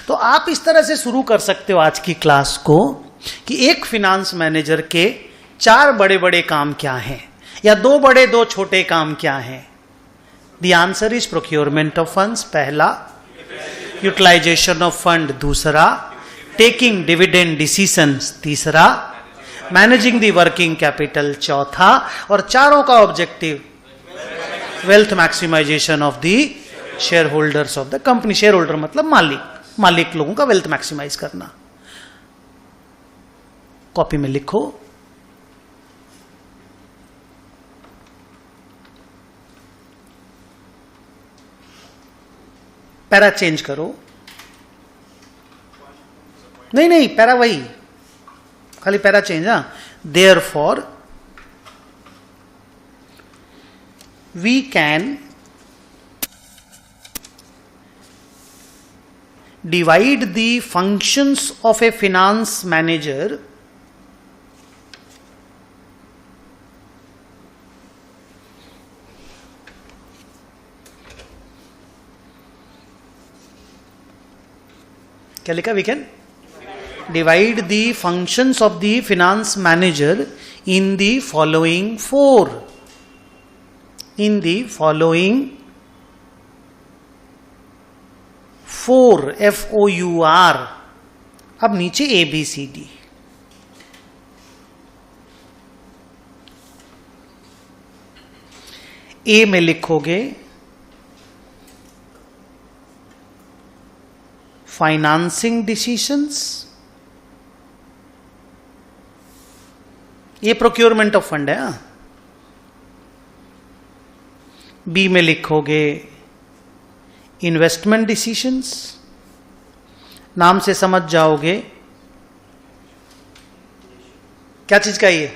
तो आप इस तरह से शुरू कर सकते हो आज की क्लास को कि एक फिनांस मैनेजर के 4 बड़े बड़े काम क्या हैं, या 2 बड़े 2 छोटे काम क्या हैं। The answer is procurement of funds पहला, यूटिलाइजेशन ऑफ फंड दूसरा, टेकिंग डिविडेंड डिसीजंस तीसरा, मैनेजिंग द वर्किंग कैपिटल चौथा, और चारों का objective wealth maximisation of the shareholders of the company. Shareholder मतलब मालिक लोगों का वेल्थ मैक्सिमाइज करना। कॉपी में लिखो, पैरा चेंज करो। नहीं पैरा वही, खाली para change. Therefore we can divide the functions of a finance manager क्या लिखा? We can divide the functions of the finance manager in the following four FOUR। अब नीचे ABCD। ए में लिखोगे फाइनेंसिंग डिसीजंस, ये प्रोक्योरमेंट ऑफ फंड है। B में लिखोगे इन्वेस्टमेंट डिसीजंस, नाम से समझ जाओगे क्या चीज का ये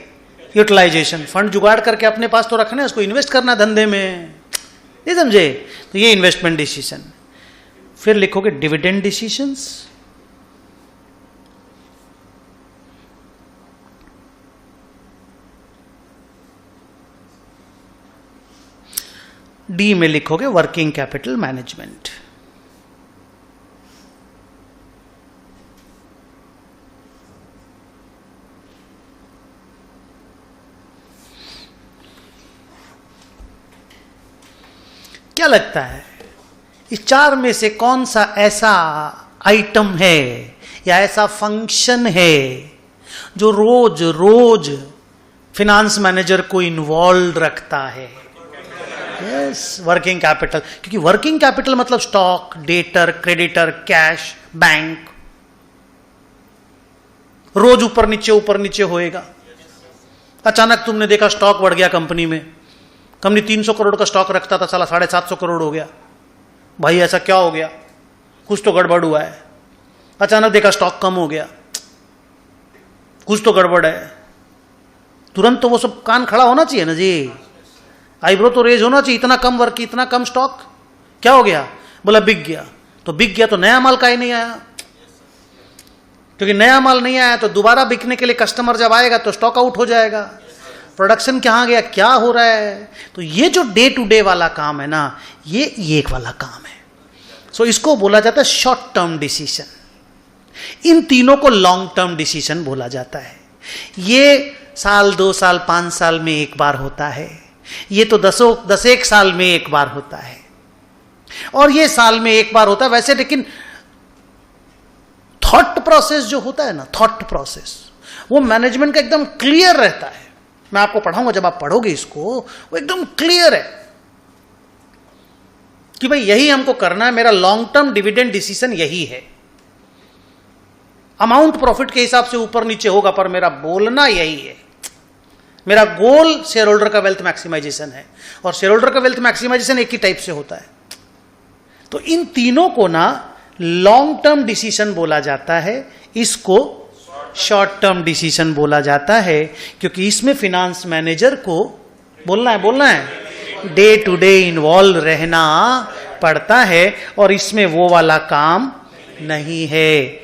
यूटिलाइजेशन। फंड जुगाड़ करके अपने पास तो रखना है, उसको इन्वेस्ट करना धंधे में, नहीं समझे? तो ये इन्वेस्टमेंट डिसीजन। फिर लिखोगे डिविडेंड डिसीजंस, डी में लिखोगे वर्किंग कैपिटल मैनेजमेंट। क्या लगता है इस 4 में से कौन सा ऐसा आइटम है या ऐसा फंक्शन है जो रोज रोज फिनांस मैनेजर को इन्वॉल्व रखता है? Yes, working capital. क्योंकि वर्किंग कैपिटल मतलब stock, debtor, creditor, cash, bank, रोज ऊपर नीचे होएगा। अचानक तुमने देखा स्टॉक बढ़ गया कंपनी में, कंपनी 300 करोड़ का स्टॉक रखता था, साला 750 करोड़ हो गया। भाई ऐसा क्या हो गया? कुछ तो गड़बड़ हुआ है। अचानक देखा स्टॉक कम हो गया, कुछ तो गड़बड़ है। तुरंत तो वो सब कान खड़ा होना चाहिए ना जी, आईब्रो तो रेज होना चाहिए। इतना कम वर्क, इतना कम स्टॉक, क्या हो गया? बोला बिक गया। तो बिक गया तो नया माल काहे नहीं आया? क्योंकि नया माल नहीं आया तो दोबारा बिकने के लिए कस्टमर जब आएगा तो स्टॉक आउट हो जाएगा। प्रोडक्शन कहाँ गया, क्या हो रहा है? तो ये जो डे टू डे वाला काम है ना, ये एक वाला काम है। सो इसको बोला जाता है शॉर्ट टर्म डिसीजन। इन तीनों को लॉन्ग टर्म डिसीजन बोला जाता है। ये साल, 2 साल, 5 साल में एक बार होता है। ये तो 10 साल में एक बार होता है, और ये साल में एक बार होता है वैसे। लेकिन थॉट प्रोसेस जो होता है ना, थॉट प्रोसेस, वो मैनेजमेंट का एकदम क्लियर रहता है। मैं आपको पढ़ाऊंगा, जब आप पढ़ोगे इसको, वो एकदम क्लियर है कि भाई यही हमको करना है। मेरा लॉन्ग टर्म डिविडेंड डिसीजन यही है। अमाउंट प्रॉफिट के हिसाब से ऊपर नीचे होगा, पर मेरा बोलना यही है। मेरा गोल शेयर होल्डर का वेल्थ मैक्सिमाइजेशन है, और शेयर होल्डर का वेल्थ मैक्सिमाइजेशन एक ही टाइप से होता है। तो इन तीनों को ना लॉन्ग टर्म डिसीजन बोला जाता है, इसको शॉर्ट टर्म डिसीजन बोला जाता है। क्योंकि इसमें फिनांस मैनेजर को बोलना है डे टू डे इन्वॉल्व रहना पड़ता है, और इसमें वो वाला काम नहीं है।